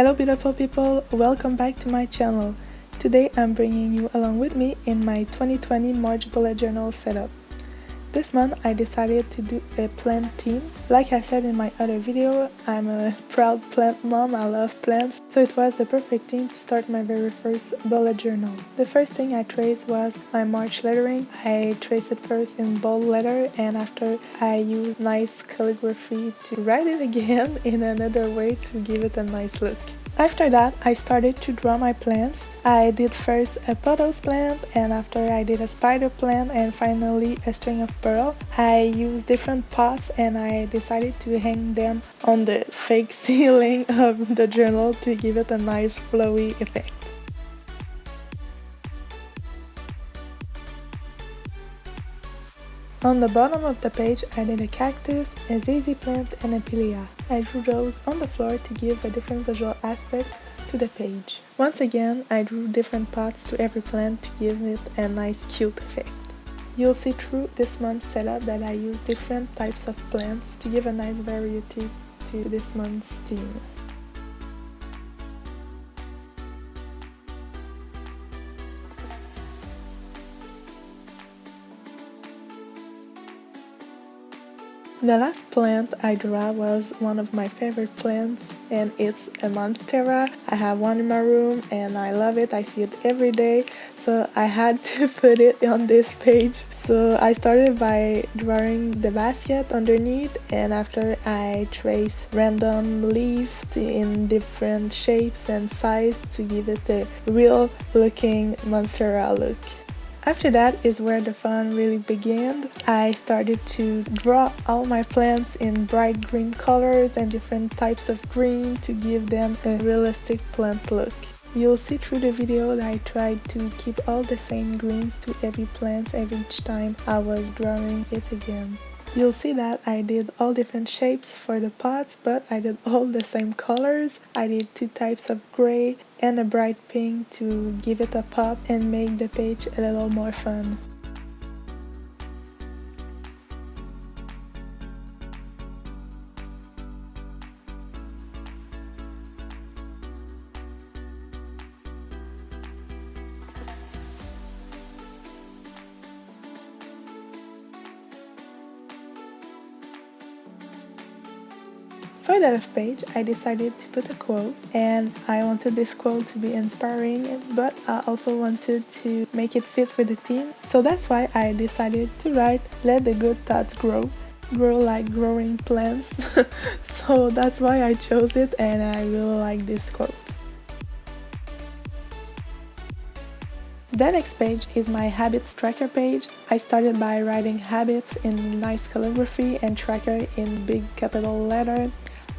Hello beautiful people, welcome back to my channel. Today I'm bringing you along with me in my 2020 March bullet journal setup. This month I decided to do a plant theme. Like I said in my other video, I'm a proud plant mom, I love plants, so it was the perfect theme to start my very first bullet journal. The first thing I traced was my March lettering. I traced it first in bold letter and after I used nice calligraphy to write it again in another way to give it a nice look. After that, I started to draw my plants. I did first a pothos plant, and after I did a spider plant, and finally a string of pearl. I used different pots and I decided to hang them on the fake ceiling of the journal to give it a nice flowy effect. On the bottom of the page, I did a cactus, a ZZ plant, and a pilea. I drew those on the floor to give a different visual aspect to the page. Once again, I drew different pots to every plant to give it a nice cute effect. You'll see through this month's setup that I use different types of plants to give a nice variety to this month's theme. The last plant I drew was one of my favorite plants and it's a monstera. I have one in my room and I love it, I see it every day, so I had to put it on this page. So I started by drawing the basket underneath and after I traced random leaves in different shapes and size to give it a real looking monstera look. After that is where the fun really began. I started to draw all my plants in bright green colors and different types of green to give them a realistic plant look. You'll see through the video that I tried to keep all the same greens to every plant each time I was drawing it again. You'll see that I did all different shapes for the pots, but I did all the same colors. I did two types of gray and a bright pink to give it a pop and make the page a little more fun. For the left page, I decided to put a quote and I wanted this quote to be inspiring, but I also wanted to make it fit with the theme. So that's why I decided to write, "Let the good thoughts grow like growing plants." So that's why I chose it and I really like this quote. The next page is my habits tracker page. I started by writing habits in nice calligraphy and tracker in big capital letter.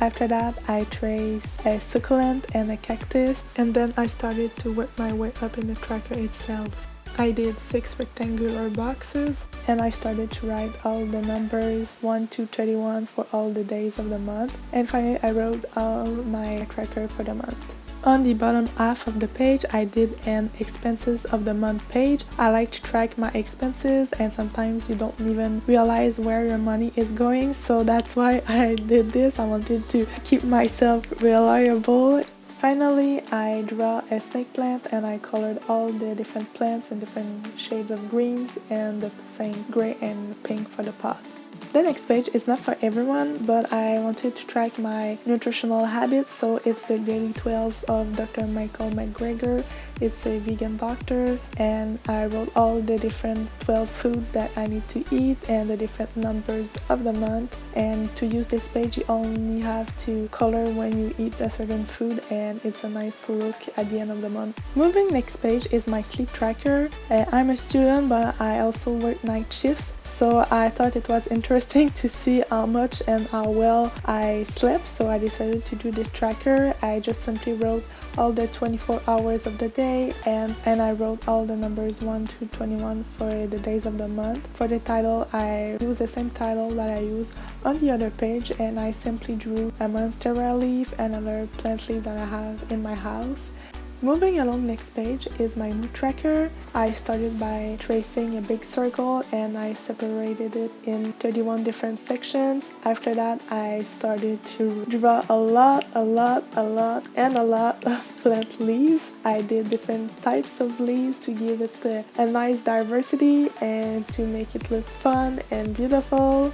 After that, I traced a succulent and a cactus, and then I started to work my way up in the tracker itself. I did 6 rectangular boxes, and I started to write all the numbers 1 to 31 for all the days of the month, and finally I wrote all my tracker for the month. On the bottom half of the page, I did an expenses of the month page. I like to track my expenses and sometimes you don't even realize where your money is going, so that's why I did this. I wanted to keep myself reliable. Finally, I draw a snake plant and I colored all the different plants in different shades of greens and the same gray and pink for the pots. The next page is not for everyone, but I wanted to track my nutritional habits, so it's the daily 12s of Dr. Michael McGregor. It's a vegan doctor, and I wrote all the different 12 foods that I need to eat and the different numbers of the month. And to use this page, you only have to color when you eat a certain food, and it's a nice look at the end of the month. Moving next page is my sleep tracker. I'm a student, but I also work night shifts, so I thought it was interesting to see how much and how well I slept, so I decided to do this tracker. I just simply wrote all the 24 hours of the day and I wrote all the numbers 1 to 21 for the days of the month. For the title, I used the same title that I used on the other page and I simply drew a monstera leaf and another plant leaf that I have in my house. Moving along, next page is my mood tracker. I started by tracing a big circle and I separated it in 31 different sections. After that, I started to draw a lot of plant leaves. I did different types of leaves to give it a nice diversity and to make it look fun and beautiful.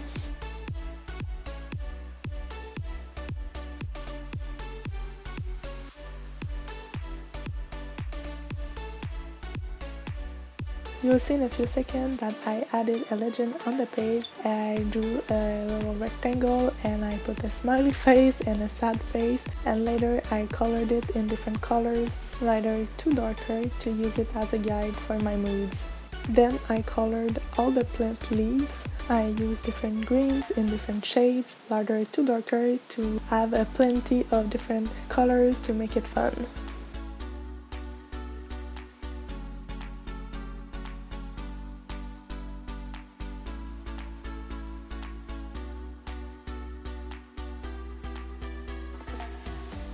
You'll see in a few seconds that I added a legend on the page. I drew a little rectangle and I put a smiley face and a sad face, and later I colored it in different colors, lighter to darker, to use it as a guide for my moods. Then I colored all the plant leaves. I used different greens in different shades, lighter to darker, to have plenty of different colors to make it fun.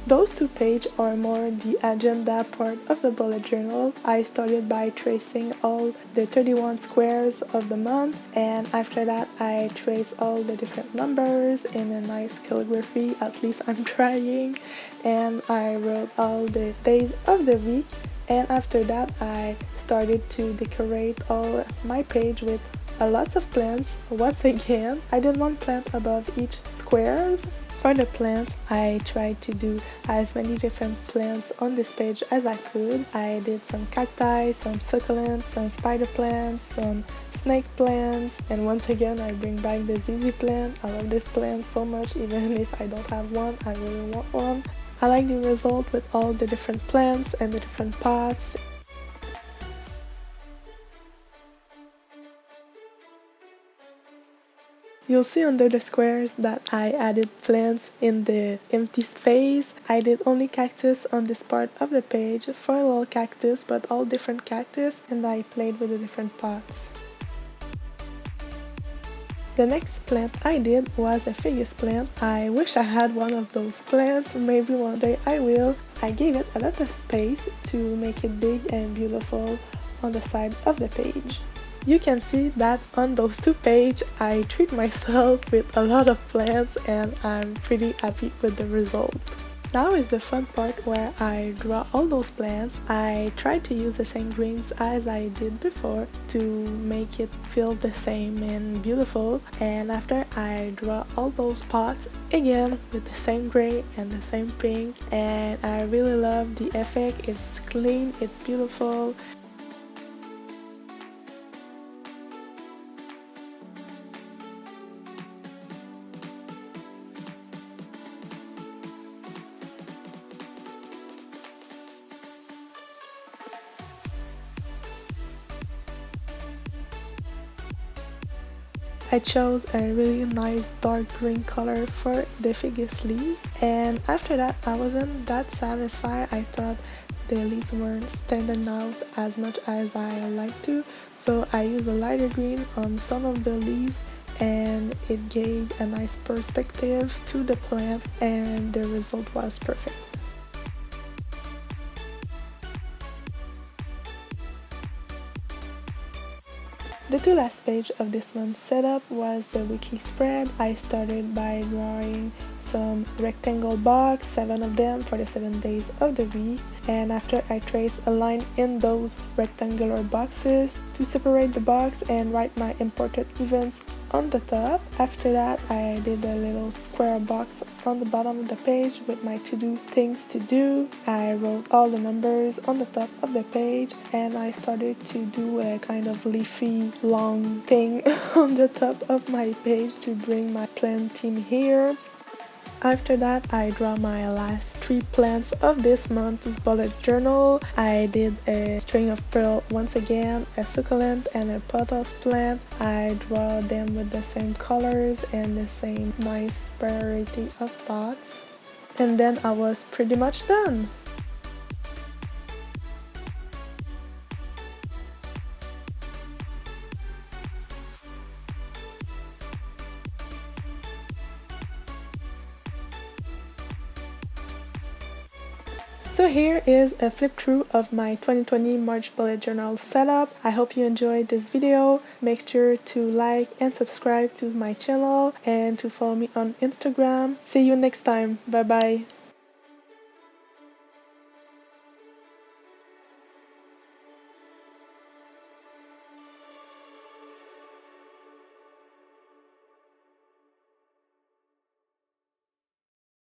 Those two pages are more the agenda part of the bullet journal. I started by tracing all the 31 squares of the month, and after that I traced all the different numbers in a nice calligraphy, at least I'm trying, and I wrote all the days of the week, and after that I started to decorate all my page with lots of plants. Once again, I did one plant above each squares. For the plants, I tried to do as many different plants on this page as I could. I did some cacti, some succulents, some spider plants, some snake plants, and once again I bring back the ZZ plant. I love this plant so much, even if I don't have one, I really want one. I like the result with all the different plants and the different pots. You'll see under the squares that I added plants in the empty space. I did only cactus on this part of the page, 4 little cactus, but all different cactus, and I played with the different pots. The next plant I did was a ficus plant. I wish I had one of those plants, maybe one day I will. I gave it a lot of space to make it big and beautiful on the side of the page. You can see that on those two pages I treat myself with a lot of plants and I'm pretty happy with the result. Now is the fun part where I draw all those plants. I try to use the same greens as I did before to make it feel the same and beautiful, and after I draw all those pots again with the same gray and the same pink, and I really love the effect. It's clean, it's beautiful. I chose a really nice dark green color for the ficus leaves, and after that I wasn't that satisfied. I thought the leaves weren't standing out as much as I like to, so I used a lighter green on some of the leaves and it gave a nice perspective to the plant and the result was perfect. The two last pages of this month's setup was the weekly spread. I started by drawing some rectangle box, 7 of them for the 7 days of the week, and after I traced a line in those rectangular boxes to separate the box and write my imported events on the top. After that I did a little square box on the bottom of the page with my to-do things to do. I wrote all the numbers on the top of the page and I started to do a kind of leafy long thing on the top of my page to bring my plant theme here. After that, I draw my last 3 plants of this month's bullet journal. I did a string of pearl once again, a succulent and a pothos plant. I draw them with the same colors and the same nice variety of pots. And then I was pretty much done. So here is a flip through of my 2020 March bullet journal setup. I hope you enjoyed this video. Make sure to like and subscribe to my channel and to follow me on Instagram. See you next time. Bye bye.